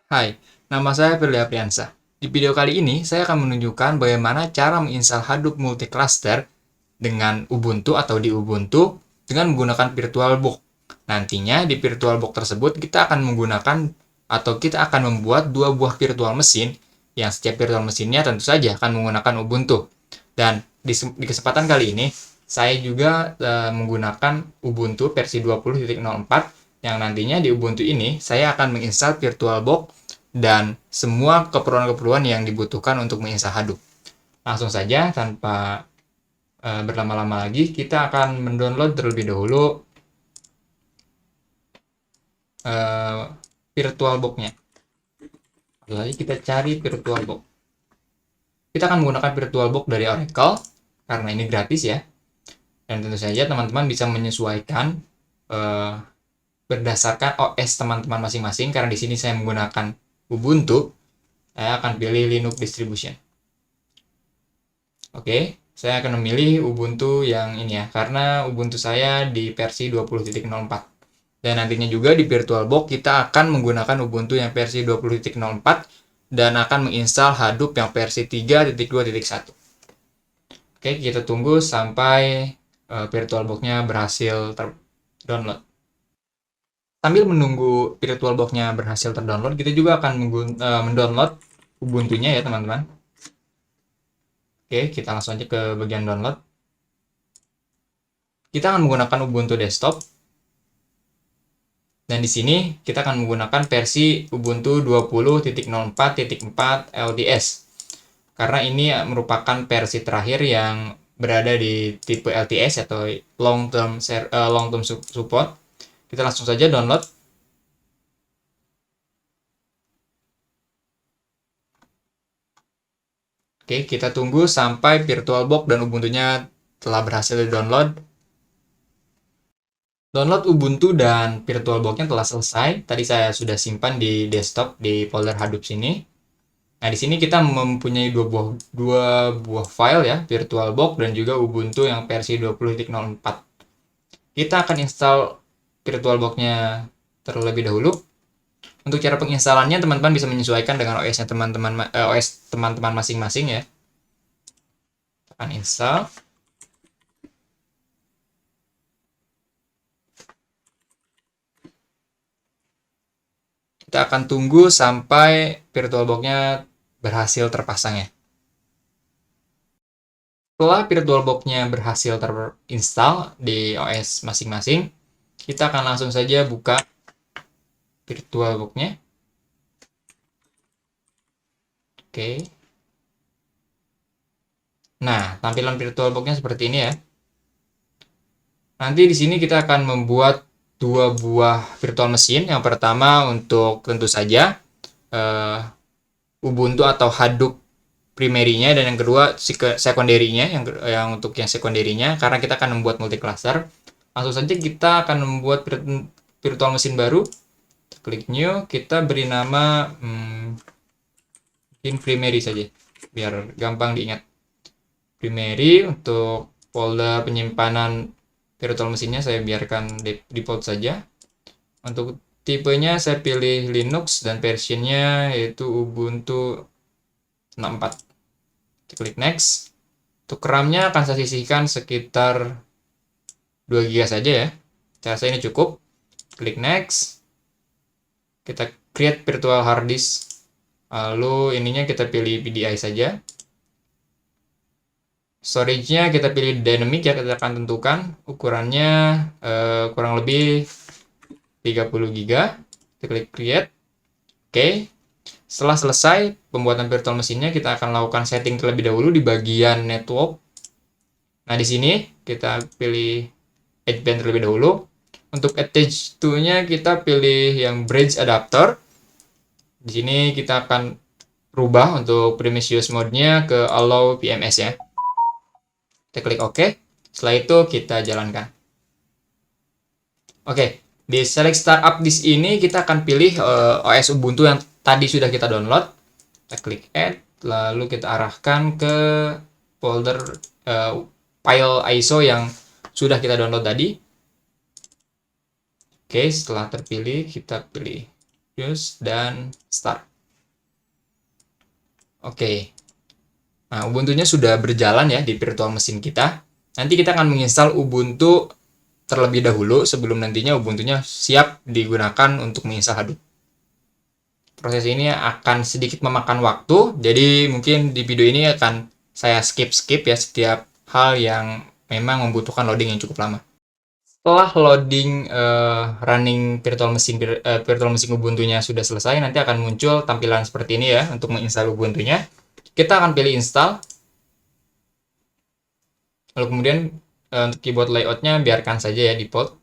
Hai, nama saya Firly Apriansyah. Di video kali ini, saya akan menunjukkan bagaimana cara menginstal Hadoop Multicluster dengan Ubuntu atau di Ubuntu dengan menggunakan VirtualBox. Nantinya di VirtualBox tersebut kita akan menggunakan atau kita akan membuat dua buah virtual mesin yang setiap virtual mesinnya tentu saja akan menggunakan Ubuntu. Dan di kesempatan kali ini, saya juga menggunakan Ubuntu versi 20.04 yang nantinya di Ubuntu ini saya akan menginstal VirtualBox dan semua keperluan-keperluan yang dibutuhkan untuk menginstal Hadoop. Langsung saja tanpa berlama-lama lagi, kita akan mendownload terlebih dahulu VirtualBox-nya. Lalu kita cari VirtualBox. Kita akan menggunakan VirtualBox dari Oracle karena ini gratis ya. Dan tentu saja teman-teman bisa menyesuaikan berdasarkan OS teman-teman masing-masing. Karena di sini saya menggunakan Ubuntu, saya akan pilih Linux Distribution. Oke, saya akan memilih Ubuntu yang ini ya, karena Ubuntu saya di versi 20.04. Dan nantinya juga di VirtualBox kita akan menggunakan Ubuntu yang versi 20.04 dan akan menginstal Hadoop yang versi 3.2.1. Oke, kita tunggu sampai VirtualBox-nya berhasil terdownload. Sambil menunggu VirtualBox-nya berhasil terdownload, kita juga akan mendownload Ubuntu-nya ya teman-teman. Oke, kita langsung aja ke bagian download. Kita akan menggunakan Ubuntu desktop. Dan di sini kita akan menggunakan versi Ubuntu 20.04.4 LTS. Karena ini merupakan versi terakhir yang berada di tipe LTS atau long term support. Kita langsung saja download. Oke, kita tunggu sampai VirtualBox dan Ubuntu-nya telah berhasil di-download. Download Ubuntu dan VirtualBox-nya telah selesai. Tadi saya sudah simpan di desktop di folder Hadoop sini. Nah, di sini kita mempunyai dua buah file ya, VirtualBox dan juga Ubuntu yang versi 20.04. Kita akan install VirtualBox-nya terlebih dahulu. Untuk cara penginstalannya teman-teman bisa menyesuaikan dengan OS-nya teman-teman masing-masing ya. Akan install. Kita akan tunggu sampai VirtualBox-nya berhasil terpasang ya. Setelah VirtualBox-nya berhasil terinstall di OS masing-masing, kita akan langsung saja buka VirtualBox-nya. Oke. Nah, tampilan VirtualBox-nya seperti ini ya. Nanti di sini kita akan membuat dua buah virtual mesin. Yang pertama untuk tentu saja Ubuntu atau Hadoop primary-nya, dan yang kedua secondary-nya, yang untuk yang secondary-nya karena kita akan membuat multi cluster. Langsung saja kita akan membuat virtual mesin baru. Klik new, kita beri nama mungkin primary saja biar gampang diingat. Primary. Untuk folder penyimpanan virtual mesinnya saya biarkan default saja. Untuk tipenya saya pilih Linux dan versionnya yaitu Ubuntu 64. Klik next. Untuk RAM-nya akan saya sisihkan sekitar 2 GB saja ya. Saya rasa ini cukup. Klik next. Kita create virtual hard disk. Lalu ininya kita pilih PDI saja. Storage-nya kita pilih dynamic ya, kita akan tentukan ukurannya kurang lebih 30 GB. Kita klik create. Oke. Setelah selesai pembuatan virtual mesinnya, kita akan lakukan setting terlebih dahulu di bagian network. Nah, di sini kita pilih edge band terlebih dahulu. Untuk attach to-nya kita pilih yang bridge adapter. Di sini kita akan rubah untuk premise use mode-nya ke allow PMS ya. Kita klik OK. Setelah itu kita jalankan. Oke, di select startup disk ini kita akan pilih OS Ubuntu yang tadi sudah kita download. Kita klik add, lalu kita arahkan ke folder file ISO yang sudah kita download tadi. Oke, setelah terpilih kita pilih use, dan start. Oke. Nah, Ubuntu-nya sudah berjalan ya di virtual machine kita. Nanti kita akan menginstal Ubuntu terlebih dahulu sebelum nantinya Ubuntu-nya siap digunakan untuk menginstal Hadoop. Proses ini akan sedikit memakan waktu, jadi mungkin di video ini akan saya skip ya setiap hal yang memang membutuhkan loading yang cukup lama. Setelah loading running virtual machine Ubuntu-nya sudah selesai, nanti akan muncul tampilan seperti ini ya untuk menginstal Ubuntu-nya. Kita akan pilih install. Lalu kemudian untuk keyboard layout-nya biarkan saja ya default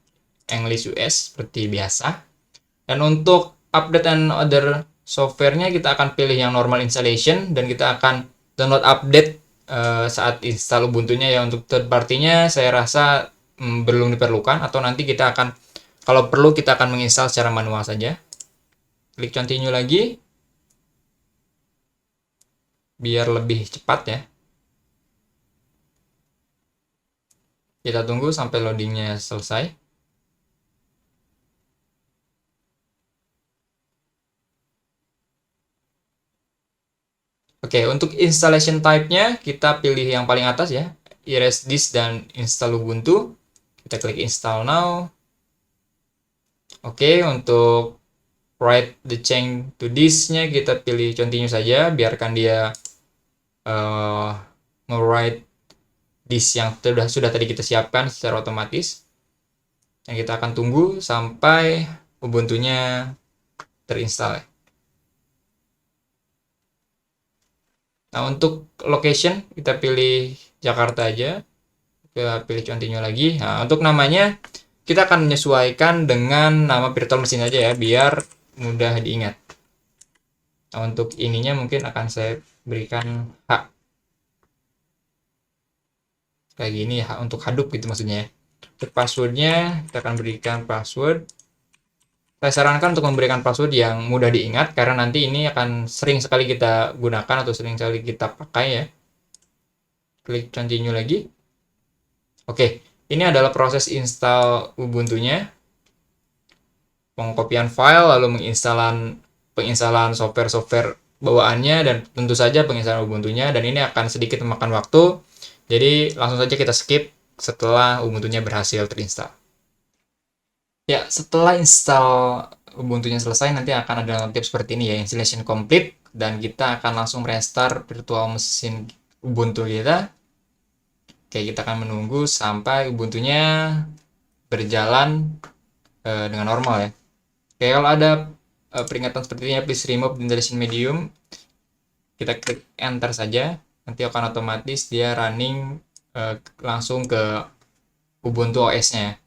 English US seperti biasa. Dan untuk update and other software-nya kita akan pilih yang normal installation dan kita akan download update saat install Ubuntu-nya ya. Untuk third party-nya saya rasa belum diperlukan, atau nanti kita akan, kalau perlu kita akan menginstal secara manual saja. Klik continue lagi biar lebih cepat ya. Kita tunggu sampai loadingnya selesai. Oke, untuk installation type-nya kita pilih yang paling atas ya, erase disk dan install Ubuntu. Kita klik install now. Oke, untuk write the change to disk-nya kita pilih continue saja, biarkan dia nge-write disk yang sudah tadi kita siapkan secara otomatis. Dan kita akan tunggu sampai Ubuntu-nya terinstall. Nah, untuk location kita pilih Jakarta aja. Kita pilih continue lagi. Nah, untuk namanya kita akan menyesuaikan dengan nama virtual machine aja ya, biar mudah diingat. Nah, untuk ininya mungkin akan saya berikan hak kayak gini ya, untuk Hadoop gitu maksudnya ya. Untuk passwordnya kita akan berikan password. Saya sarankan untuk memberikan password yang mudah diingat, karena nanti ini akan sering sekali kita gunakan atau sering sekali kita pakai ya. Klik continue lagi. Oke, ini adalah proses install Ubuntu-nya. Pengkopian file, lalu penginstalan software-software bawaannya, dan tentu saja penginstalan Ubuntu-nya, dan ini akan sedikit memakan waktu. Jadi langsung saja kita skip setelah Ubuntu-nya berhasil terinstall. Ya, setelah install Ubuntu-nya selesai, nanti akan ada notif seperti ini ya, installation complete, dan kita akan langsung restart virtual machine Ubuntu kita. Oke, kita akan menunggu sampai Ubuntu-nya berjalan dengan normal ya. Oke, kalau ada peringatan seperti ini, please remove installation medium. Kita klik enter saja, nanti akan otomatis dia running langsung ke Ubuntu OS-nya,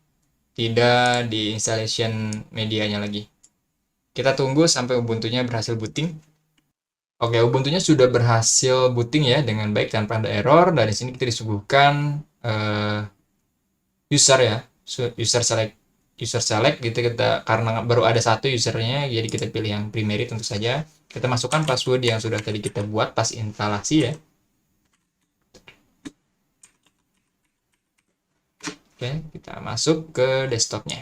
tidak di installation medianya lagi. Kita tunggu sampai Ubuntu-nya berhasil booting. Oke, Ubuntu-nya sudah berhasil booting ya dengan baik tanpa ada error. Dan di sini kita disuguhkan user ya, user select gitu. Kita karena baru ada satu usernya, jadi kita pilih yang primary tentu saja. Kita masukkan password yang sudah tadi kita buat pas instalasi ya. Oke, kita masuk ke desktopnya.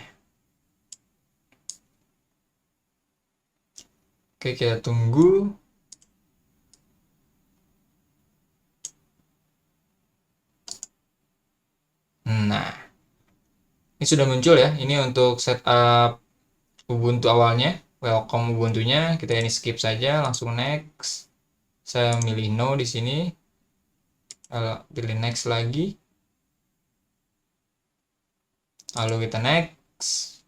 Oke, kita tunggu. Nah, ini sudah muncul ya. Ini untuk setup Ubuntu awalnya, welcome Ubuntu-nya. Kita ini skip saja, langsung next. Saya milih no di sini. Pilih next lagi. Lalu kita next.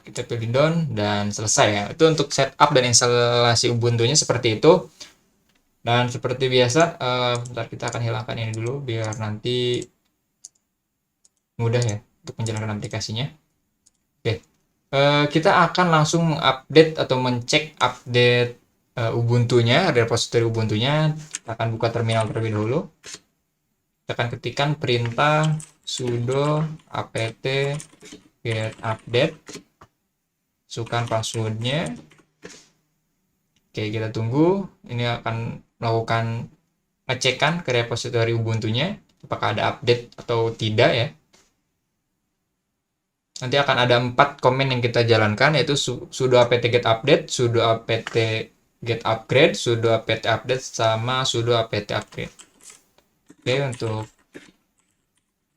Kita pilih done dan selesai ya. Itu untuk setup dan instalasi Ubuntu-nya seperti itu. Dan seperti biasa, bentar, kita akan hilangkan ini dulu biar nanti mudah ya untuk menjalankan aplikasinya. Oke, kita akan langsung mengupdate atau mencek update Ubuntu-nya, repository Ubuntu-nya. Kita akan buka terminal terlebih dahulu. Kita akan ketikkan perintah sudo apt get update. Masukkan passwordnya. Oke, kita tunggu. Ini akan melakukan ngecekan ke repository Ubuntu-nya, apakah ada update atau tidak ya. Nanti akan ada 4 command yang kita jalankan, yaitu sudo apt get update, sudo apt get upgrade, sudo apt update, sama sudo apt upgrade. Oke, untuk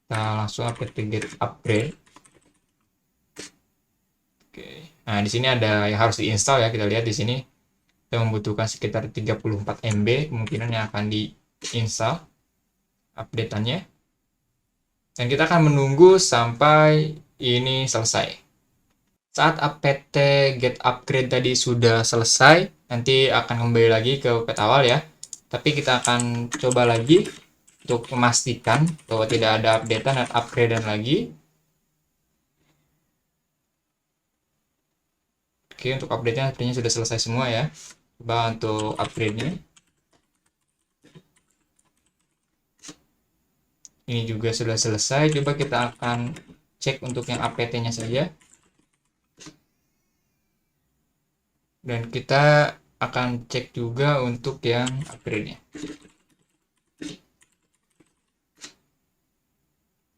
kita langsung apt get upgrade. Oke. Nah, di sini ada yang harus diinstal ya. Kita lihat di sini kita membutuhkan sekitar 34 MB kemungkinan yang akan diinstal update-annya. Dan kita akan menunggu sampai ini selesai. Saat apt get upgrade tadi sudah selesai, nanti akan kembali lagi ke pet awal ya. Tapi kita akan coba lagi untuk memastikan bahwa tidak ada updatean dan upgradean lagi. Oke, untuk update-nya artinya sudah selesai semua ya. Coba untuk upgrade-nya. Ini juga sudah selesai. Coba kita akan cek untuk yang apt-nya saja. Dan kita akan cek juga untuk yang upgrade-nya.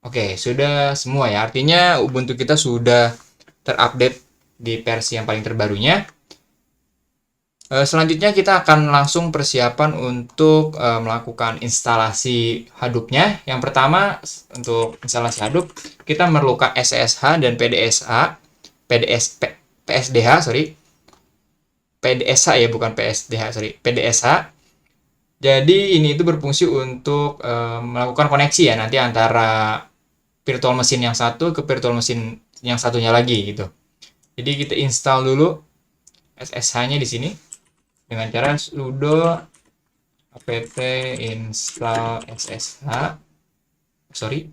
Oke, sudah semua ya. Artinya Ubuntu kita sudah terupdate di versi yang paling terbarunya. Selanjutnya kita akan langsung persiapan untuk melakukan instalasi Hadoop-nya. Yang pertama, untuk instalasi Hadoop, kita memerlukan SSH dan PSDH, sorry. PDSH ya, bukan PSDH, sorry. PDSH. Jadi ini itu berfungsi untuk melakukan koneksi ya nanti antara virtual mesin yang satu ke virtual mesin yang satunya lagi gitu. Jadi kita install dulu SSH-nya di sini dengan cara sudo apt install SSH. Sorry,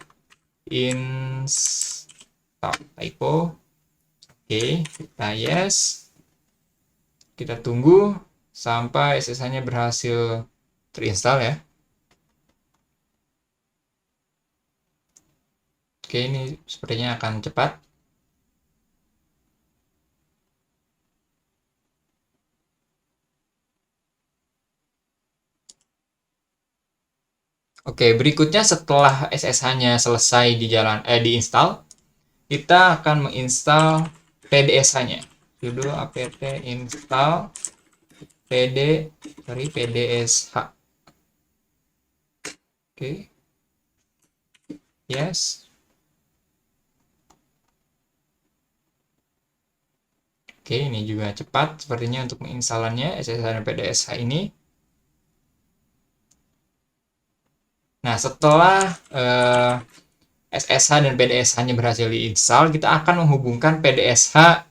install typo. Oke, kita yes. Kita tunggu sampai SSH-nya berhasil terinstall ya. Oke, ini sepertinya akan cepat. Oke, berikutnya setelah SSH-nya selesai diinstal, kita akan menginstal PDSH-nya. Sudo apt install PDSH. Oke. Yes. Oke, ini juga cepat sepertinya untuk menginstalannya SSH dan PDSH ini. Nah, setelah SSH dan PDSH-nya berhasil diinstal, kita akan menghubungkan PDSH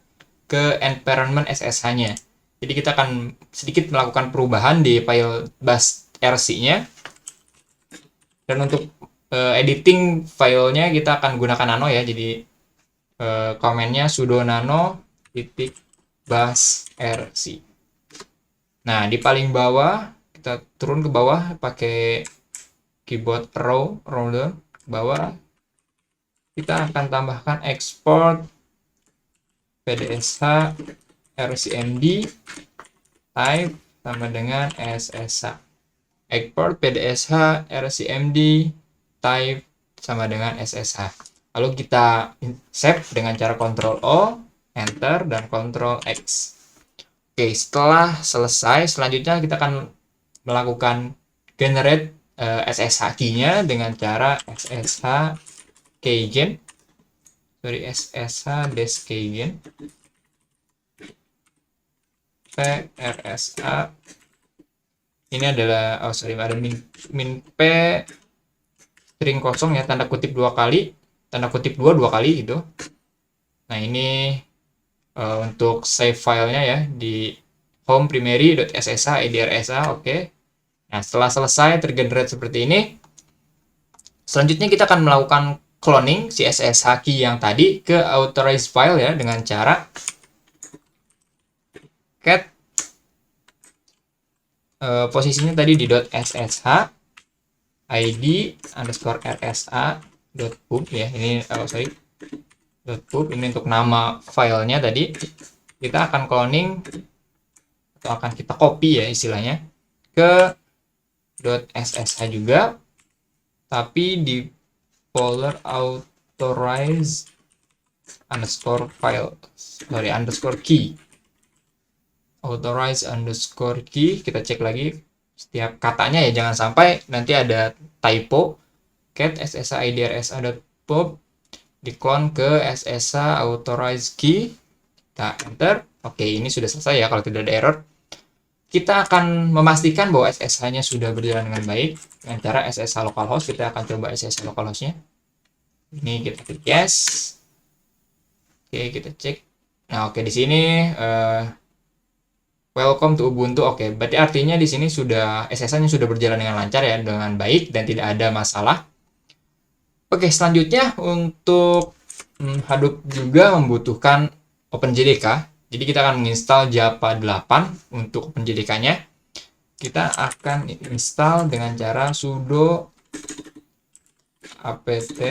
ke environment SSH-nya. Jadi kita akan sedikit melakukan perubahan di file bus RC-nya. Dan untuk editing filenya kita akan gunakan nano ya. Jadi komennya sudo nano titik bus rc. Nah, di paling bawah kita turun ke bawah pakai keyboard row down ke bawah. Kita akan tambahkan export PDSH rcmd type sama dengan SSH. Export PDSH rcmd type sama dengan SSH. Lalu kita save dengan cara Ctrl O, Enter, dan Ctrl X. Oke, setelah selesai, selanjutnya kita akan melakukan generate SSH key-nya dengan cara SSH keygen. Sorry, SSH keygen. PRSA. Ini adalah, ada min P string kosong ya, tanda kutip dua kali gitu. Nah, ini untuk save filenya ya di home primary.ssh edrsa. Oke. Nah, setelah selesai tergenerate seperti ini, selanjutnya kita akan melakukan cloning si SSH key yang tadi ke authorized file ya dengan cara cat posisinya tadi di .ssh id underscore rsa .pub ya. Ini .pub ini untuk nama filenya tadi. Kita akan cloning atau akan kita copy ya istilahnya ke .ssh juga, tapi di folder authorized underscore file, underscore key, authorize underscore key. Kita cek lagi setiap katanya ya, jangan sampai nanti ada typo. Cat ssidrsa.pub declone ke ssa authorize key. Kita enter. Oke, ini sudah selesai ya kalau tidak ada error. Kita akan memastikan bahwa SSH-nya sudah berjalan dengan baik dengan cara SSH localhost. Kita akan coba SSH localhost-nya. Ini kita klik yes. Oke, kita cek. Nah, oke, di sini welcome to Ubuntu. Oke, berarti artinya di sini sudah SSH-nya sudah berjalan dengan lancar ya, dengan baik dan tidak ada masalah. Oke, selanjutnya untuk Hadoop juga membutuhkan OpenJDK. Jadi kita akan menginstal Japa 8 untuk OpenJDK-nya. Kita akan install dengan cara sudo apt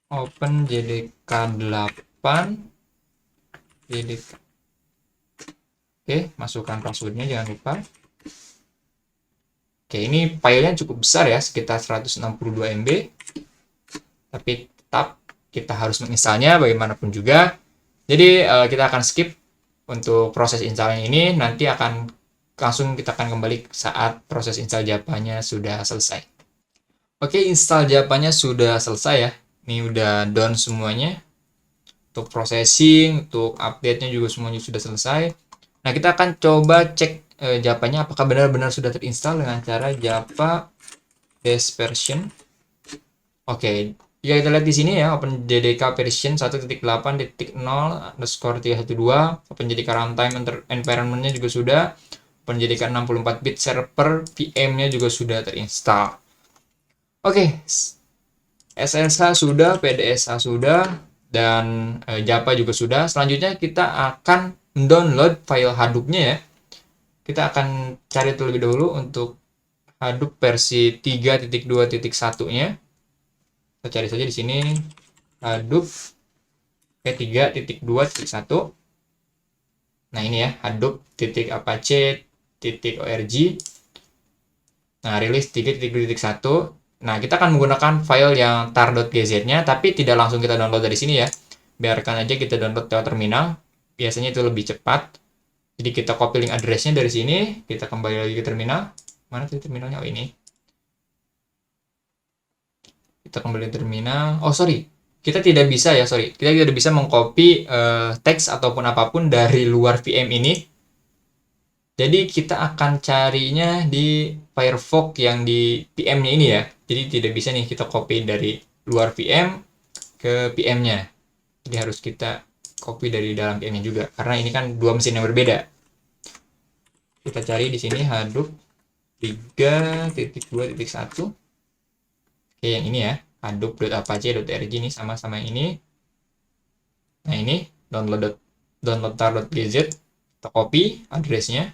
OpenJDK 8 JDK. Oke, masukkan passwordnya jangan lupa. Oke, ini filenya cukup besar ya, sekitar 162 MB. Tapi tetap kita harus menginstalnya bagaimanapun juga. Jadi kita akan skip untuk proses installnya ini. Nanti kita akan kembali saat proses install Japanya sudah selesai. Oke, install Japanya sudah selesai ya. Ini udah done semuanya. Untuk processing, untuk update-nya juga semuanya sudah selesai. Nah, kita akan coba cek Japanya apakah benar-benar sudah terinstall dengan cara Japa base version. Oke, ya kita lihat di sini ya, OpenJDK version 1.8.0_312, OpenJDK runtime environment-nya juga sudah, OpenJDK 64-bit server VM-nya juga sudah terinstall. Oke, SSH sudah, PDSH sudah, dan Japa juga sudah. Selanjutnya kita akan mendownload file Hadoop-nya ya. Kita akan cari terlebih dahulu untuk Hadoop versi 3.2.1-nya. Kita cari saja di sini Hadoop v3.2.1. Nah, ini ya, hadoop.apache.org. Nah, rilis 3.2.1. Nah, kita akan menggunakan file yang tar.gz-nya, tapi tidak langsung kita download dari sini ya. Biarkan aja kita download lewat terminal. Biasanya itu lebih cepat. Jadi kita copy link address-nya dari sini, kita kembali lagi ke terminal. Mana tuh terminalnya? Oh, ini. Kita kembali ke terminal. Oh, sorry. Kita tidak bisa ya, sorry. Kita tidak bisa mengcopy teks ataupun apapun dari luar VM ini. Jadi kita akan carinya di Firefox yang di VM-nya ini ya. Jadi tidak bisa nih kita copy dari luar VM ke VM-nya. Jadi harus kita copy dari dalam VM-nya juga, karena ini kan dua mesin yang berbeda. Kita cari di sini Hadoop 3.2.1. Oke, yang ini ya, hadoop.apache.org, ini sama-sama ini. Nah, ini download.tar.gz. Kita copy address-nya.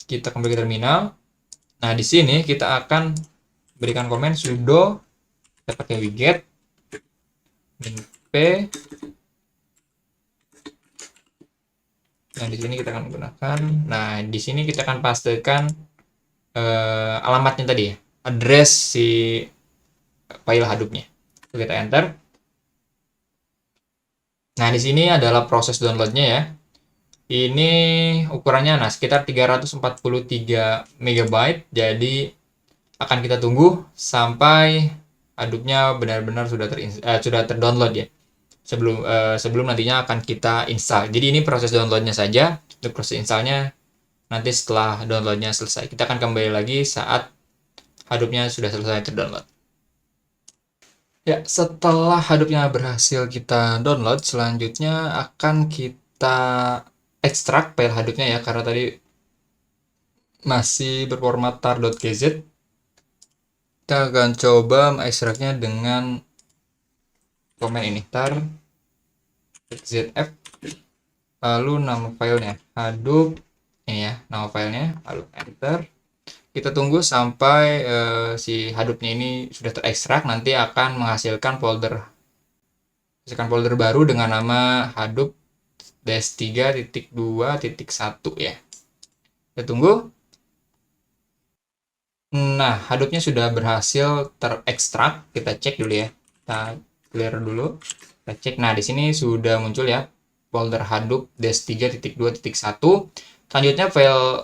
Kita kembali ke terminal. Nah, di sini kita akan berikan komen sudo, kita pakai wget p. Nah, di sini kita akan menggunakan. Nah, di sini kita akan pastekan alamatnya tadi ya, address si file Hadoop-nya. Kita enter. Nah, di sini adalah proses download-nya ya. Ini ukurannya sekitar 343 MB. Jadi akan kita tunggu sampai Hadoop-nya benar-benar sudah terdownload ya. Sebelum nantinya akan kita install. Jadi ini proses downloadnya saja. Untuk proses installnya nanti setelah downloadnya selesai. Kita akan kembali lagi saat Hadoop-nya sudah selesai terdownload. Ya, setelah Hadoop-nya berhasil kita download, selanjutnya akan kita ekstrak file Hadoop-nya ya, karena tadi masih berformat tar.gz. Kita akan coba mengekstraknya dengan komen ini, tar.zf, lalu nama filenya Hadoop, ini ya nama filenya, lalu enter. Kita tunggu sampai si Hadoop-nya ini sudah terekstrak. Nanti akan menghasilkan folder baru dengan nama Hadoop -3.2.1 ya. Kita tunggu. Nah, Hadoopnya sudah berhasil terekstrak. Kita cek dulu ya. Kita clear dulu. Kita cek. Nah, di sini sudah muncul ya folder Hadoop des3.2.1. Selanjutnya file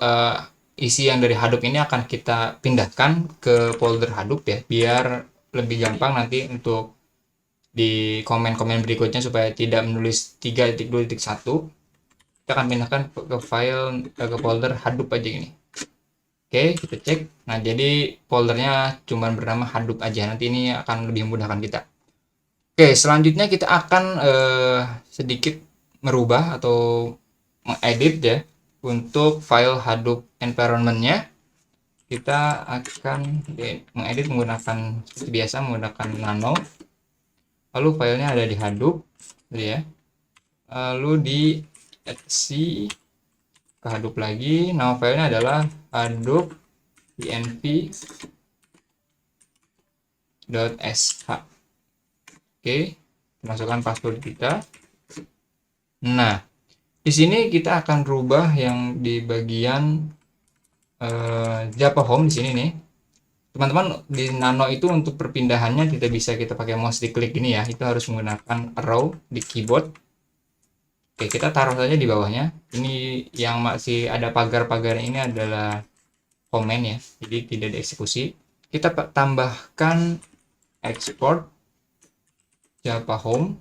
isi yang dari Hadoop ini akan kita pindahkan ke folder Hadoop ya, biar lebih gampang nanti untuk di komen-komen berikutnya supaya tidak menulis 3.2.1. Kita akan pindahkan ke file ke folder Hadoop aja ini. Oke, kita cek. Nah, jadi foldernya cuma bernama Hadoop aja. Nanti ini akan lebih memudahkan kita. Oke, selanjutnya kita akan sedikit merubah atau mengedit ya untuk file Hadoop environment-nya. Kita akan mengedit menggunakan seperti biasa menggunakan nano. Lalu filenya ada di Hadoop, gitu ya. Lalu di etc ke Hadoop lagi. Nama filenya adalah Hadoop env.sh. Oke, masukkan password kita. Nah, di sini kita akan rubah yang di bagian Java Home di sini nih. Teman-teman, di Nano itu untuk perpindahannya tidak bisa kita pakai mouse diklik ini ya. Itu harus menggunakan arrow di keyboard. Oke, kita taruh saja di bawahnya. Ini yang masih ada pagar-pagar ini adalah komen ya, jadi tidak dieksekusi. Kita tambahkan export Java Home,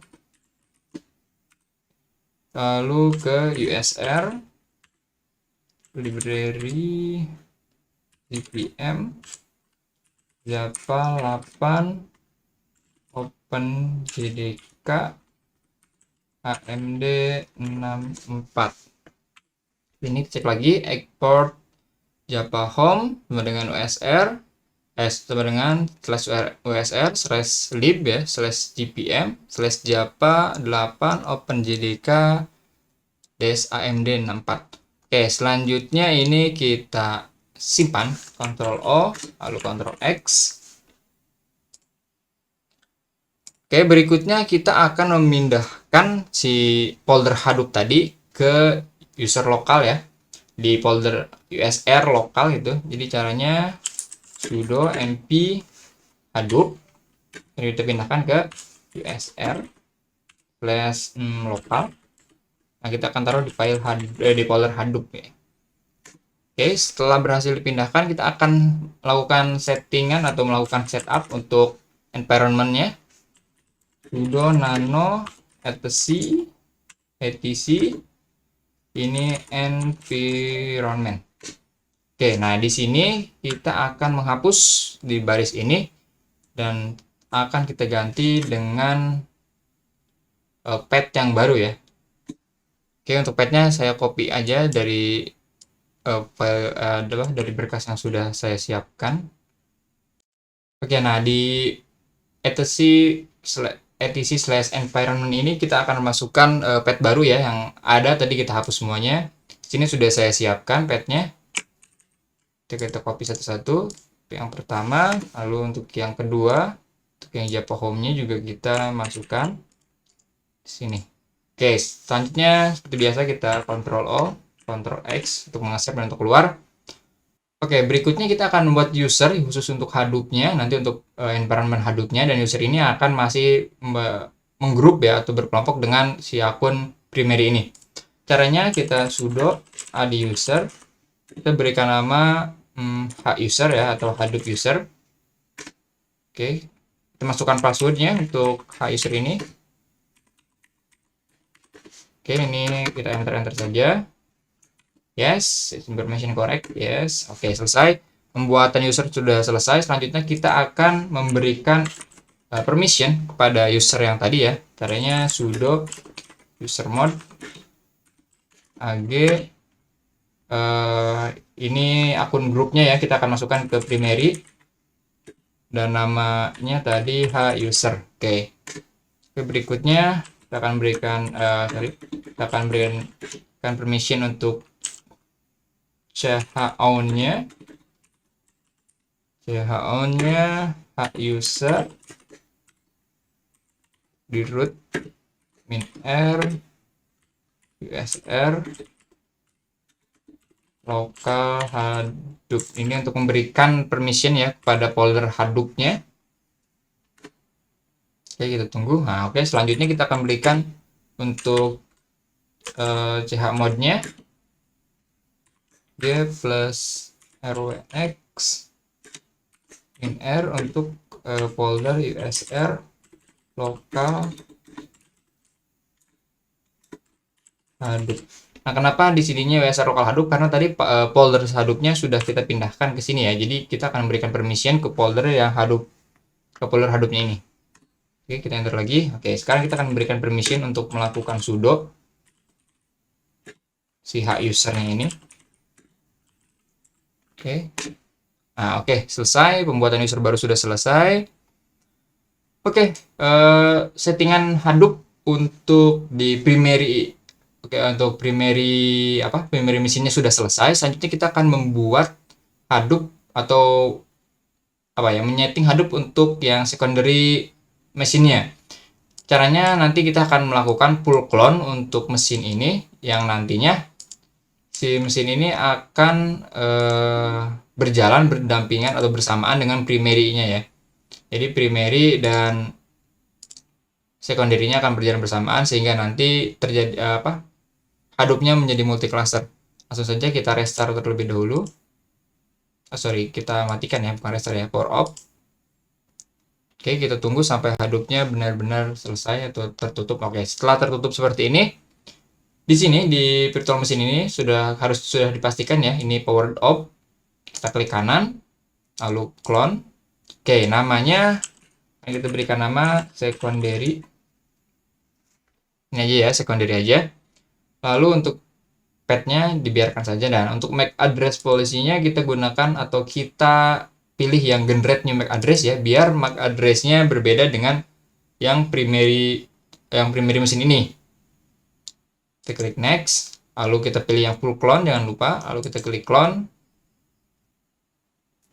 lalu ke USR library JVM Java 8 OpenJDK AMD 64. Ini cek lagi export Java Home sama dengan USR sama dengan /usr /lib ya /gpm /java 8 OpenJDK AMD 64. Oke, selanjutnya ini kita simpan, Ctrl O lalu Ctrl X. Oke, berikutnya kita akan memindahkan si folder Hadoop tadi ke user lokal ya, di folder USR lokal itu. Jadi caranya sudo np Hadoop, ini kita pindahkan ke USR /lokal. Nah, kita akan taruh di file di folder Hadoop ya. Oke, setelah berhasil dipindahkan, kita akan melakukan settingan atau melakukan setup untuk environment-nya. Sudo nano etc ini environment. Oke, nah di sini kita akan menghapus di baris ini dan akan kita ganti dengan path yang baru ya. Oke, untuk path-nya saya copy aja dari file dari berkas yang sudah saya siapkan. Oke, nah di etc/environment ini kita akan masukkan path baru ya, yang ada tadi kita hapus semuanya. Di sini sudah saya siapkan path-nya. Kita copy satu-satu. Yang pertama, lalu untuk yang kedua, untuk yang Java Home-nya juga kita masukkan di sini. Oke, selanjutnya seperti biasa kita Ctrl O, Ctrl X untuk mengaccept dan untuk keluar. Oke, berikutnya kita akan membuat user khusus untuk Hadoop-nya, nanti untuk environment Hadoop-nya, dan user ini akan masih menggrup ya atau berkelompok dengan si akun primary ini. Caranya kita sudo add user, kita berikan nama huser ya atau Hadoop user. Oke, kita masukkan passwordnya untuk huser ini. Oke, ini kita enter saja. Yes, information correct. Yes, oke, selesai. Pembuatan user sudah selesai. Selanjutnya kita akan memberikan permission kepada user yang tadi ya. Caranya sudo usermod ag ini akun grupnya ya, kita akan masukkan ke primary dan namanya tadi huser. Oke, berikutnya kita akan berikan permission untuk chown-nya huser di root min r usr Local Hadoop. Ini untuk memberikan permission ya kepada folder Hadoop-nya. Oke, kita tunggu. Nah, oke, selanjutnya kita akan berikan untuk chmod-nya g plus rwnx in r untuk folder usr local Hadoop. Nah, kenapa di sininya usr local Hadoop? Karena tadi folder Hadoop-nya sudah kita pindahkan ke sini ya. Jadi kita akan memberikan permission ke folder yang Hadoop, ke folder Hadoop-nya ini. Oke, kita enter lagi. Oke, sekarang kita akan memberikan permission untuk melakukan sudo si hak usernya ini. Oke. Nah, oke, selesai. Pembuatan user baru sudah selesai. Oke, settingan Hadoop untuk di primary, untuk primary mesinnya sudah selesai. Selanjutnya kita akan membuat Hadoop atau menyeting Hadoop untuk yang secondary mesinnya. Caranya nanti kita akan melakukan full clone untuk mesin ini, yang nantinya si mesin ini akan berjalan berdampingan atau bersamaan dengan primary-nya ya. Jadi primary dan secondary-nya akan berjalan bersamaan sehingga nanti terjadi Hadoop-nya menjadi multi cluster. Langsung saja kita restart terlebih dahulu. Kita matikan ya, bukan restart ya, power off. Oke, kita tunggu sampai Hadoop-nya benar-benar selesai atau tertutup. Oke, setelah tertutup seperti ini, di sini di virtual machine ini sudah dipastikan ya, ini powered off. Kita klik kanan, lalu clone. Oke, namanya kita berikan nama secondary. Ini aja ya, secondary aja. Lalu untuk path-nya dibiarkan saja, dan untuk MAC address policy-nya kita gunakan atau kita pilih yang generate new MAC address ya, biar MAC address-nya berbeda dengan yang primary mesin ini. Kita klik next, lalu kita pilih yang full clone, jangan lupa, lalu kita klik clone.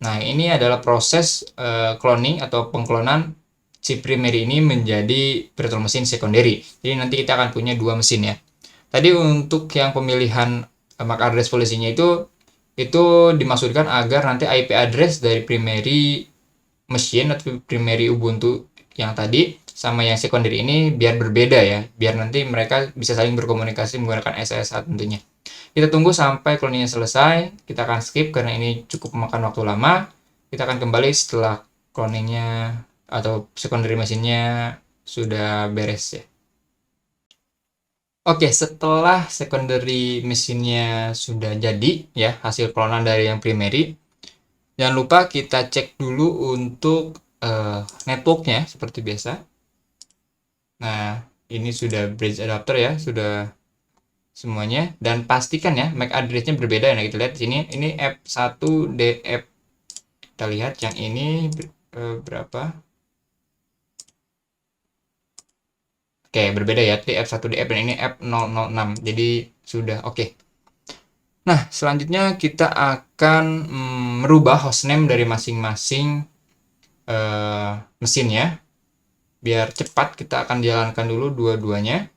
Nah, ini adalah proses cloning atau pengklonan si primary ini menjadi virtual machine secondary. Jadi nanti kita akan punya dua mesin ya. Tadi untuk yang pemilihan MAC address policy-nya itu dimaksudkan agar nanti IP address dari primary machine atau primary Ubuntu yang tadi sama yang secondary ini biar berbeda ya, biar nanti mereka bisa saling berkomunikasi menggunakan SSH tentunya. Kita tunggu sampai cloningnya selesai. Kita akan skip karena ini cukup memakan waktu lama. Kita akan kembali setelah cloningnya atau secondary mesinnya sudah beres ya. Oke, setelah secondary mesinnya sudah jadi ya, hasil klonan dari yang primary, jangan lupa kita cek dulu untuk networknya seperti biasa. Nah, ini sudah bridge adapter ya, sudah semuanya, dan pastikan ya MAC address-nya berbeda. Nah, kita lihat di sini, ini F1DF. Kita lihat yang ini berapa? Oke, berbeda ya, F1DF dan ini F006. Jadi sudah oke. Nah, selanjutnya kita akan merubah hostname dari masing-masing mesinnya. Biar cepat, kita akan jalankan dulu dua-duanya.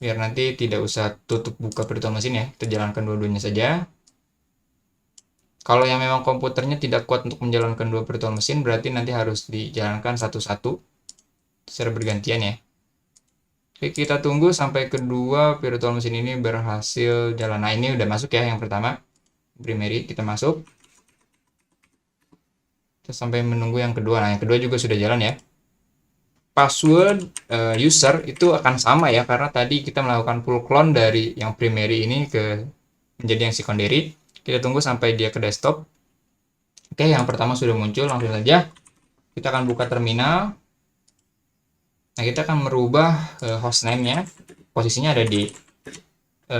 Biar nanti tidak usah tutup buka virtual machine ya, kita jalankan dua-duanya saja. Kalau yang memang komputernya tidak kuat untuk menjalankan dua virtual machine, berarti nanti harus dijalankan satu-satu secara bergantian ya. Oke, kita tunggu sampai kedua virtual machine ini berhasil jalan. Nah, ini udah masuk ya yang pertama, primary, kita masuk. Kita sampai menunggu yang kedua. Nah, yang kedua juga sudah jalan ya. Password user itu akan sama ya, karena tadi kita melakukan full clone dari yang primary ini ke menjadi yang secondary. Kita tunggu sampai dia ke desktop. Oke, yang pertama sudah muncul, langsung saja kita akan buka terminal. Nah, kita akan merubah hostname-nya. Posisinya ada di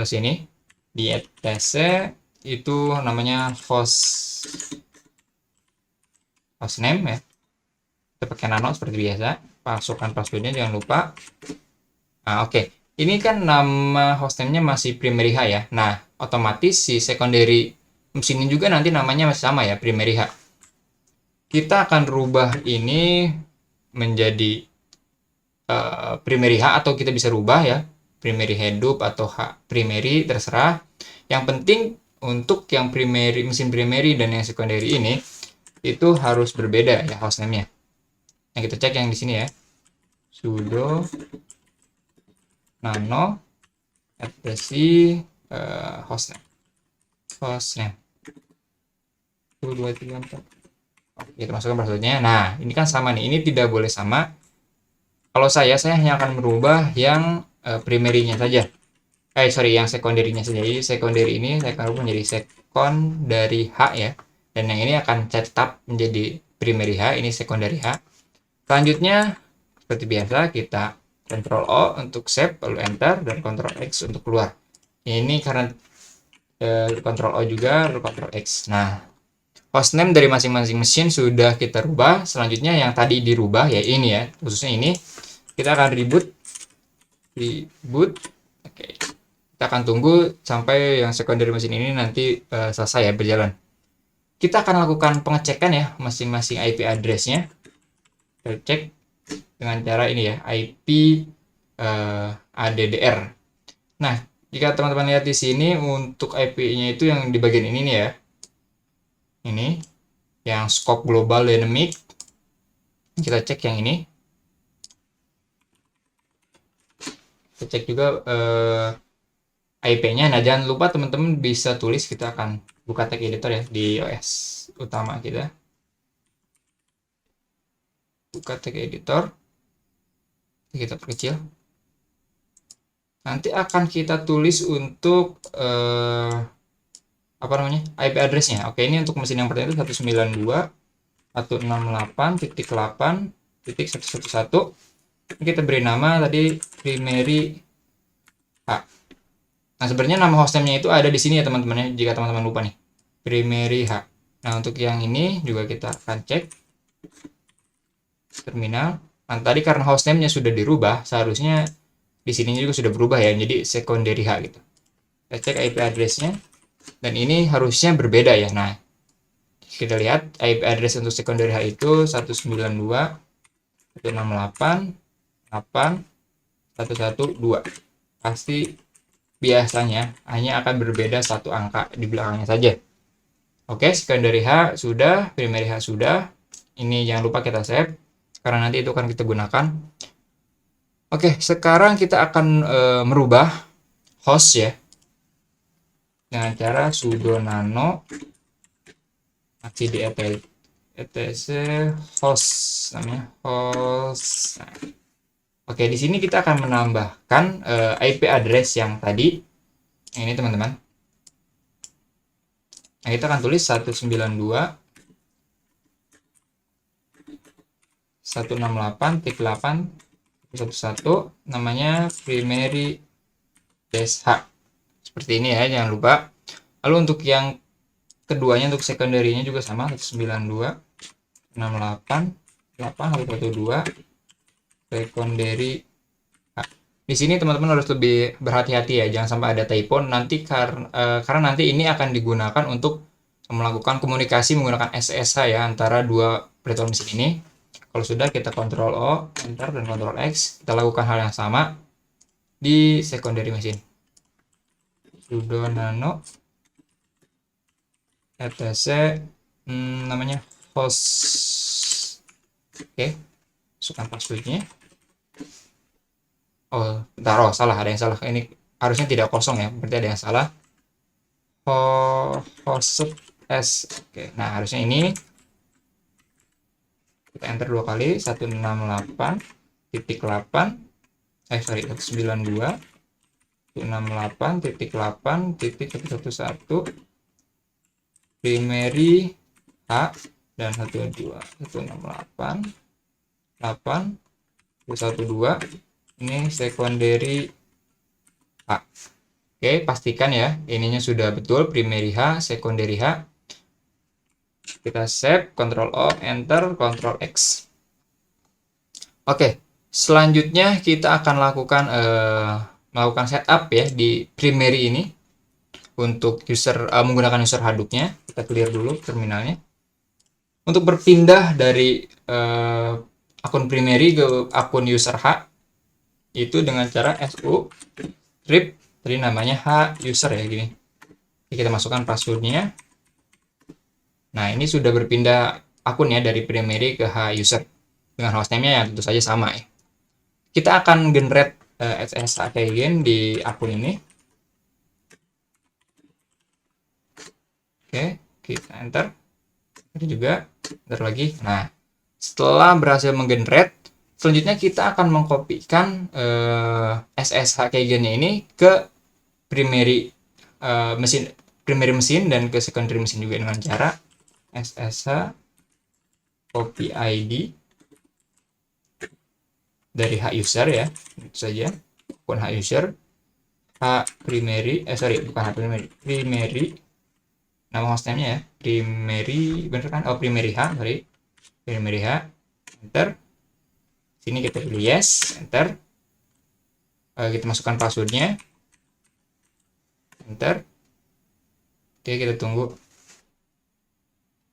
sini, di etc. Itu namanya hostname ya. Kita pakai nano seperti biasa. Masukkan passwordnya, jangan lupa. Nah, oke. Ini kan nama hostname-nya masih primary H ya. Nah, otomatis si secondary mesin ini juga nanti namanya masih sama ya, primary H. Kita akan rubah ini menjadi primary H, atau kita bisa rubah ya, primary Hadoop atau H primary, terserah. Yang penting untuk yang primary, mesin primary dan yang secondary ini itu harus berbeda ya hostname-nya. Nah, kita cek yang di sini ya. Sudo nano hostname. Hostname. 1, 2, 3, 4. Oke, kita masukkan passwordnya. Nah, ini kan sama nih. Ini tidak boleh sama. Kalau saya hanya akan merubah yang primary-nya saja. Yang secondary-nya saja. Jadi secondary ini saya akan rubah menjadi secondary H ya. Dan yang ini akan tetap menjadi primary H, ini secondary H. Selanjutnya, seperti biasa, kita Ctrl O untuk save, lalu Enter, dan Ctrl X untuk keluar. Ini karena Ctrl O juga, lalu Ctrl X. Nah, hostname dari masing-masing mesin sudah kita rubah. Selanjutnya yang tadi dirubah ya ini ya, khususnya ini kita akan reboot. Oke, kita akan tunggu sampai yang secondary mesin ini nanti selesai ya berjalan. Kita akan lakukan pengecekan ya masing-masing IP address-nya. Kita cek dengan cara ini ya, IP ADDR. Nah, jika teman-teman lihat di sini untuk IP-nya itu yang di bagian ini nih ya. Ini yang scope global dynamic. Kita cek yang ini. Kita cek juga IP-nya. Nah, jangan lupa teman-teman bisa tulis, kita akan buka tag editor ya di OS utama kita. Buka tag editor. Kita perkecil. Nanti akan kita tulis untuk IP address-nya. Oke, ini untuk mesin yang pertama itu 192.168.8.111. Ini kita beri nama tadi primary H. Nah, sebenarnya nama hostname-nya itu ada di sini ya teman-teman ya, jika teman-teman lupa nih. Primary H. Nah, untuk yang ini juga kita akan cek terminal. Nah, tadi karena hostname-nya sudah dirubah, seharusnya di sini juga sudah berubah ya, jadi secondary H gitu. Kita cek IP address-nya, dan ini harusnya berbeda ya. Nah, kita lihat IP address untuk secondary H itu 192.168.8.112. Pasti biasanya hanya akan berbeda satu angka di belakangnya saja. Oke, secondary H sudah, primary H sudah. Ini jangan lupa kita save, karena nanti itu akan kita gunakan. Oke, sekarang kita akan merubah host ya, dengan cara sudo nano cd etc host, namanya host. Nah, oke, di sini kita akan menambahkan IP address yang tadi, yang ini teman-teman. Nah, kita akan tulis 192.168.8.11, namanya primary -h. Seperti ini ya, jangan lupa. Lalu untuk yang keduanya, untuk secondary-nya juga sama, 192.168.8.112 secondary H. Di sini teman-teman harus lebih berhati-hati ya, jangan sampai ada typo nanti karena nanti ini akan digunakan untuk melakukan komunikasi menggunakan SSH ya antara dua virtual mesin ini. Kalau sudah, kita Ctrl O, Enter, dan Ctrl X. Kita lakukan hal yang sama di secondary mesin. Sudo nano etc namanya host. Oke, masukkan passwordnya. Oh, bentar, salah, ada yang salah. Ini harusnya tidak kosong ya, berarti ada yang salah. Host s. Oke, nah harusnya ini. Kita enter 2 kali, 168.8.111 primary H, dan 192.168.8.112 ini secondary H. Oke, pastikan ya ininya sudah betul, primary H, secondary H. Kita save, Ctrl O, Enter, Ctrl X. Oke, selanjutnya kita akan melakukan setup ya di primary ini untuk menggunakan user Hadoop-nya. Kita clear dulu terminalnya. Untuk berpindah dari akun primary ke akun user H itu dengan cara su trip, tadi namanya H user ya gini. Kita masukkan passwordnya. Nah, ini sudah berpindah akun ya dari primary ke H-user. Dengan hostname-nya yang tentu saja sama ya. Kita akan generate SSH keygen di akun ini. Oke, kita enter. Ini juga, enter lagi. Nah, setelah berhasil menggenerate, selanjutnya kita akan mengkopikan SSH keygen-nya ini ke primary mesin dan ke secondary mesin juga dengan cara SSH copy ID dari H user ya, itu saja akun H user, primary nama hostname-nya ya, primary bener kan, primary H, enter. Sini kita pilih yes, enter. Kita masukkan passwordnya, enter. Oke, kita tunggu.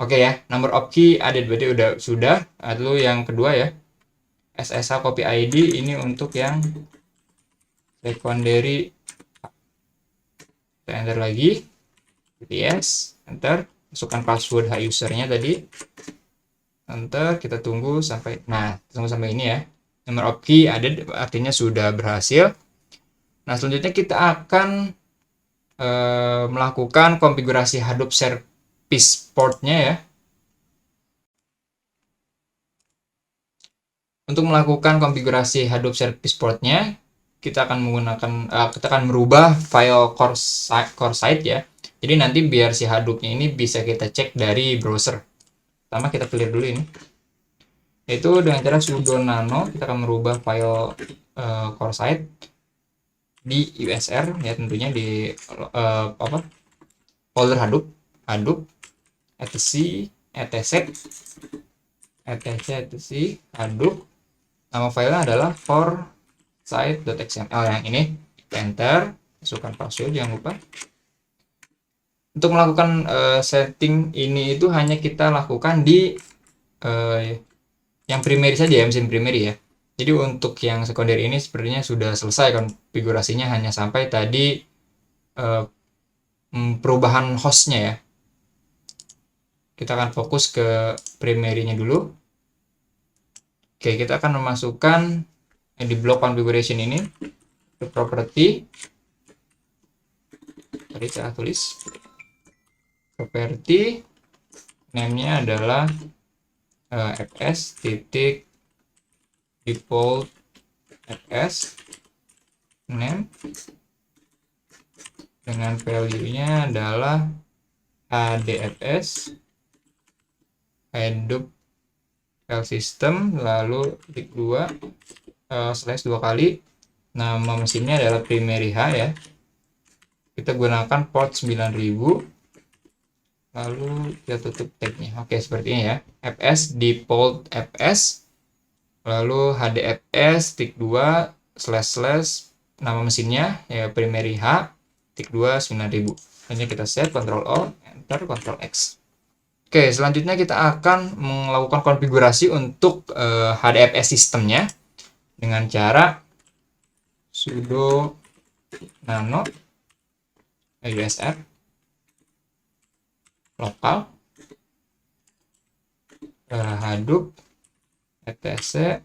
Oke ya, number of key added, berarti sudah. Lalu yang kedua ya, SSH copy ID ini untuk yang secondary. Kita enter lagi, yes, enter. Masukkan password H usernya tadi, enter. Kita tunggu sampai, ini ya, number of key added artinya sudah berhasil. Nah, selanjutnya kita akan melakukan konfigurasi Hadoop service portnya ya. Untuk melakukan konfigurasi Hadoop service portnya, kita akan merubah file core site ya. Jadi nanti biar si Hadoop-nya ini bisa kita cek dari browser. Pertama kita clear dulu ini. Yaitu dengan cara sudo nano, kita akan merubah file core site di USR ya, tentunya di folder Hadoop etc Hadoop. Nama filenya adalah coresite.xml yang ini. Enter, masukkan password jangan lupa. Untuk melakukan setting ini itu hanya kita lakukan di yang primary saja ya, mesin primary ya. Jadi untuk yang secondary ini sepertinya sudah selesai konfigurasinya, hanya sampai tadi perubahan hostnya ya. Kita akan fokus ke primary-nya dulu. Oke, kita akan memasukkan di blok configuration ini ke property. Tadi saya tulis property, name-nya adalah fs.default fs name, dengan value-nya adalah hdfs Hadoop file system, lalu titik 2 slash 2 kali, nama mesinnya adalah primary H ya, kita gunakan port 9000, lalu kita tutup tagnya. Oke, seperti ini ya, fs default fs, lalu hdfs titik 2 slash nama mesinnya ya primary H titik 2 9000. Hanya kita set Ctrl O, enter, Ctrl X. Oke, selanjutnya kita akan melakukan konfigurasi untuk HDFS sistemnya dengan cara sudo nano usr lokal Hadoop etc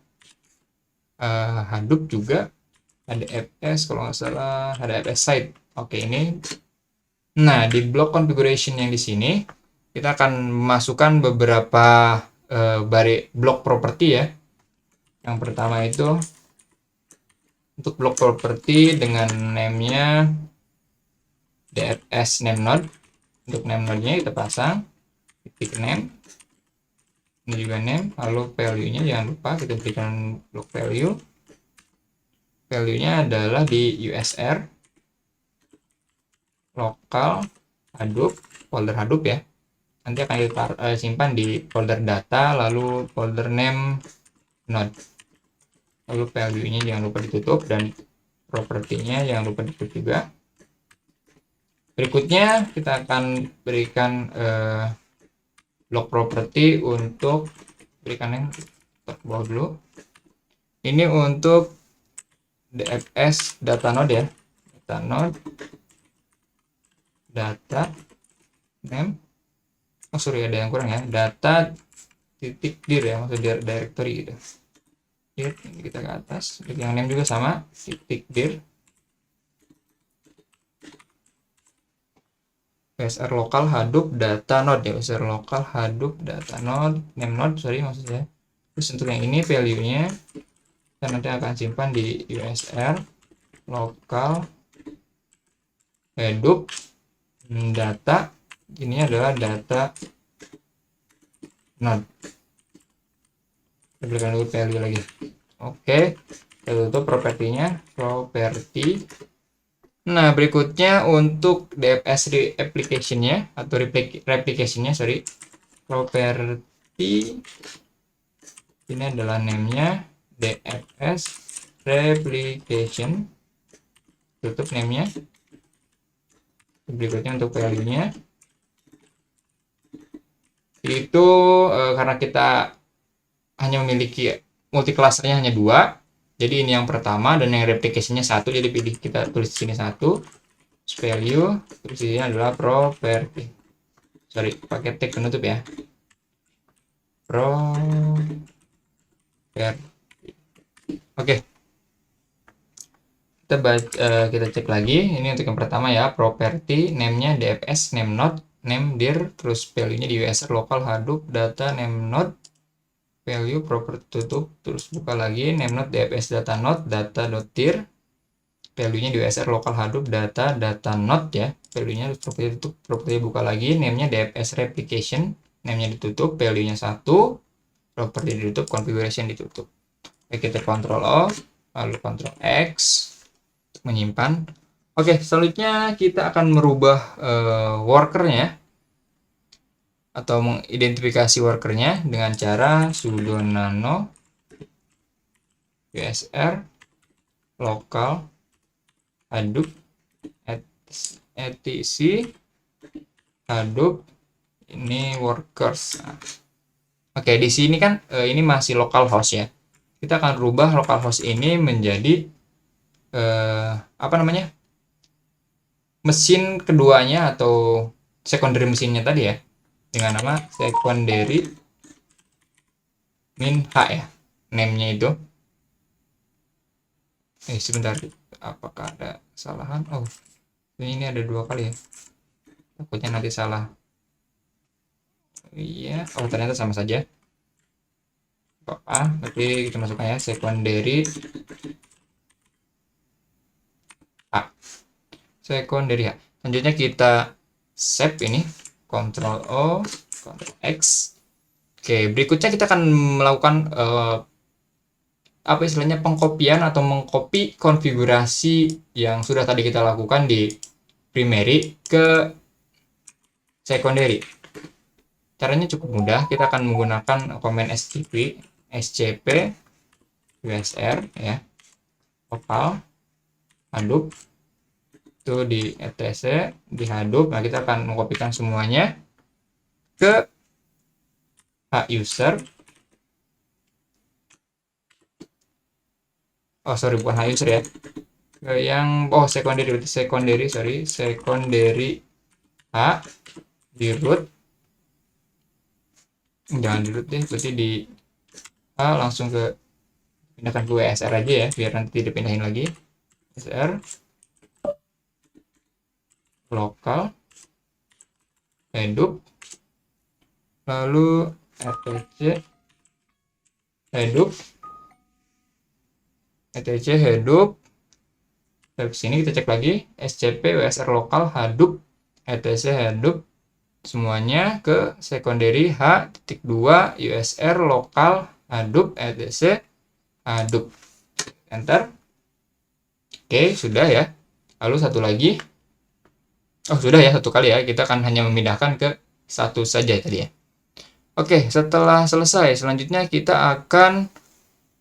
Hadoop juga HDFS, kalau nggak salah HDFS site. Oke, ini. Nah, di blok configuration yang di sini kita akan memasukkan beberapa blok property ya. Yang pertama itu untuk blok property dengan name-nya DFS name node. Untuk name node-nya kita pasang titik name. Ini juga name, lalu value-nya jangan lupa kita berikan blok value. Value-nya adalah di USR lokal Hadoop, folder Hadoop ya. Nanti akan kita simpan di folder data, lalu folder name node, lalu value-nya jangan lupa ditutup, dan propertinya jangan lupa ditutup juga. Berikutnya kita akan berikan block property untuk berikan yang bawah dulu. Ini untuk DFS data node ya, data node data name, oh sorry ada yang kurang ya, data titik dir ya, maksud directory gitu. Dir, kita ke atas, yang name juga sama, titik dir usr lokal Hadoop data node ya, usr lokal Hadoop data node, name node sorry maksudnya. Terus untuk yang ini value-nya kita nanti akan simpan di usr lokal Hadoop data, ini adalah data node. Kita berikan dulu value lagi. Oke, kita tutup propertinya, property. Nah, berikutnya untuk DFS application-nya atau replication-nya, sorry. Property ini adalah name-nya DFS replication. Tutup name-nya. Berikutnya untuk value-nya itu karena kita hanya memiliki multi clusternya hanya 2. Jadi ini yang pertama dan yang replication-nya 1, jadi pilih, kita tulis di sini 1. Value, terus ini adalah property. Sorry, pakai tag penutup ya. Property. Oke. Kita cek lagi. Ini untuk yang pertama ya, property, name-nya DFS, name node, name dir, terus value-nya di usr local Hadoop data name node, value property tutup, terus buka lagi name node DFS data node data.dir, value-nya di usr local Hadoop data node ya, value-nya property tutup, property buka lagi, name-nya DFS replication, name-nya ditutup, value-nya 1, property ditutup, configuration ditutup. Oke, kita Ctrl O, lalu Ctrl X untuk menyimpan. Oke, selanjutnya kita akan merubah workernya atau mengidentifikasi workernya dengan cara sudo nano usr local Hadoop etc Hadoop ini workers. Nah, oke, di sini kan ini masih localhost ya. Kita akan rubah localhost ini menjadi apa namanya, mesin keduanya atau secondary mesinnya tadi ya, dengan nama secondary min h ya, name-nya itu. Sebentar, apakah ada kesalahan? Oh, ini ada 2 kali ya, takutnya nanti salah. Iya, oh ternyata sama saja. Apa? Berarti kita masukkan ya secondary H. Secondary H. Selanjutnya kita save ini, Ctrl O, Ctrl X. Oke, berikutnya kita akan melakukan apa istilahnya, pengkopian atau mengcopy konfigurasi yang sudah tadi kita lakukan di primary ke secondary. Caranya cukup mudah, kita akan menggunakan command scp usr ya, local Hadoop itu di etc di Hadoop. Nah, kita akan mengkopikan semuanya ke user. Oh sorry, bukan user ya, ke yang secondary, berarti secondary H di root, jangan di root deh, berarti di H langsung ke, pindahkan ke WSR aja ya, biar nanti tidak pindahin lagi. WSR lokal Hadoop, lalu etc Hadoop. Dari sini kita cek lagi scp usr lokal Hadoop etc Hadoop, semuanya ke secondary H.2 usr lokal Hadoop etc Hadoop. Enter. Oke, sudah ya. Lalu satu lagi. Oh, sudah ya, satu kali ya. Kita akan hanya memindahkan ke satu saja tadi ya. Oke, setelah selesai, selanjutnya kita akan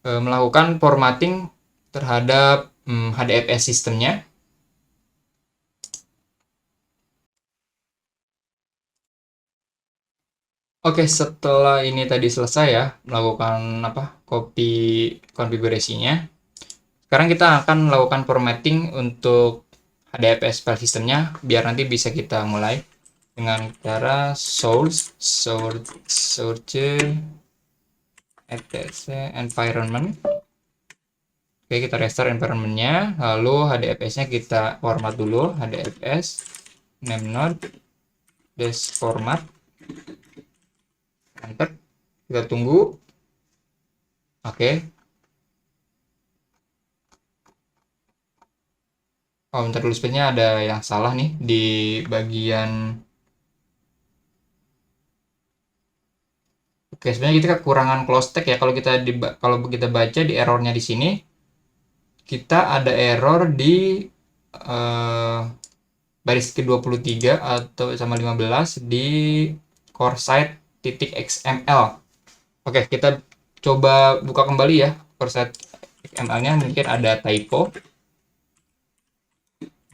melakukan formatting terhadap HDFS sistemnya. Oke, setelah ini tadi selesai ya, melakukan copy konfigurasinya. Sekarang kita akan melakukan formatting untuk HDFS file systemnya biar nanti bisa kita mulai dengan cara source etc environment. Oke, kita restore environment-nya, lalu HDFS-nya kita format dulu, HDFS name node dash format, enter, kita tunggu. Oke. Oh, bentar dulu, sebenarnya ada yang salah nih di bagian. Oke, sebenarnya kita kekurangan close tag ya. Kalau kita baca di errornya di sini, kita ada error di baris ke-23 atau sama 15 di core site.xml. Oke, kita coba buka kembali ya core site XML-nya, mungkin ada typo.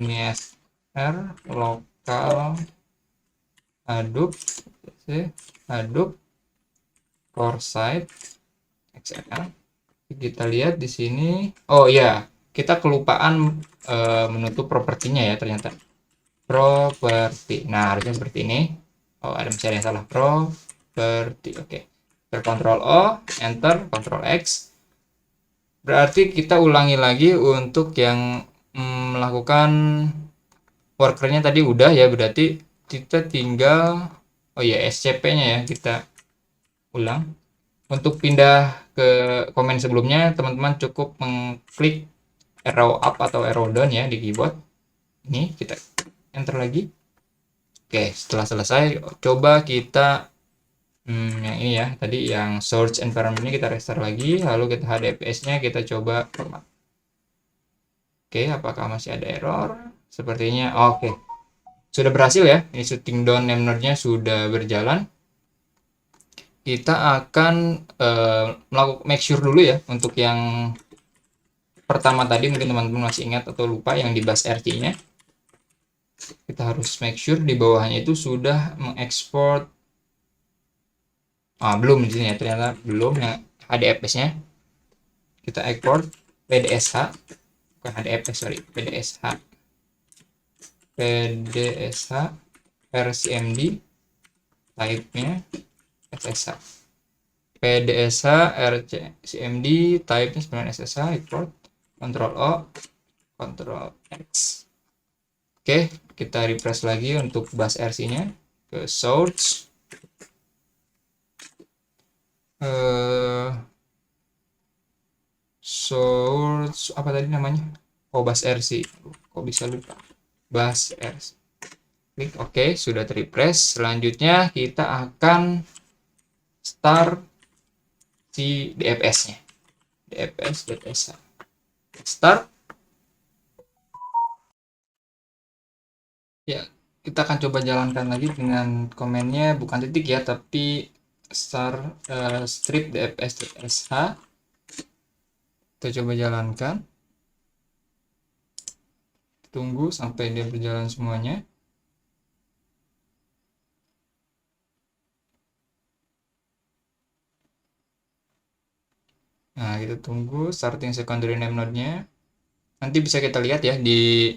Ini r lokal Hadoop core site XML. Kita lihat di sini. Oh ya, kita kelupaan menutup propertinya ya ternyata. Properti. Nah, harusnya seperti ini. Oh, ada mencari yang salah. Properti. Oke. Ctrl O, enter, Ctrl X. Berarti kita ulangi lagi untuk yang melakukan workernya tadi udah ya, berarti kita tinggal SCP-nya ya kita ulang. Untuk pindah ke komen sebelumnya, teman-teman cukup mengklik arrow up atau arrow down ya di keyboard. Ini kita enter lagi. Oke, setelah selesai, coba kita yang ini ya, tadi yang source environment ini kita restart lagi, lalu kita HDFS-nya kita coba format. Oke, apakah masih ada error? Sepertinya oke. Sudah berhasil ya. Ini shutting down name node-nya sudah berjalan. Kita akan melakukan make sure dulu ya untuk yang pertama tadi, mungkin teman-teman masih ingat atau lupa yang di bus RT-nya. Kita harus make sure di bawahnya itu sudah mengekspor. Belum di sini ya, ternyata belum yang HDFS-nya. Kita ekspor PDSH, bukan HDFS, sorry, PDSH RCMD, type-nya SSH. PDSH RCMD, type-nya sebenarnya SSH, export, Ctrl O, Ctrl X. Oke, kita refresh lagi untuk bus RC-nya ke source. Source apa tadi namanya? Bus RC. Kok bisa lupa? Bus RC. Klik OK, sudah terrefresh. Selanjutnya kita akan start si DFS-nya. DFS.sh. Start. Ya, kita akan coba jalankan lagi dengan komennya, bukan titik ya, tapi strip dfs.sh. Kita coba jalankan. Tunggu sampai dia berjalan semuanya. Nah, kita tunggu starting secondary name node-nya. Nanti bisa kita lihat ya di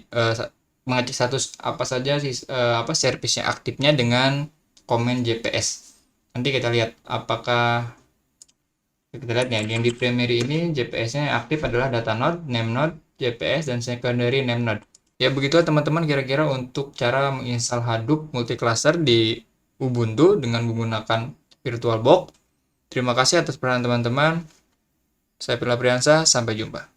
mengecek status apa saja service yang aktifnya dengan komen JPS. Nanti kita lihat apakah kita lihat ya, yang di primary ini JPS-nya aktif adalah data node, name node, JPS, dan secondary name node. Ya begitu teman-teman kira-kira untuk cara menginstal Hadoop multi-cluster di Ubuntu dengan menggunakan VirtualBox. Terima kasih atas perhatian teman-teman. Saya Firla Priyansa, sampai jumpa.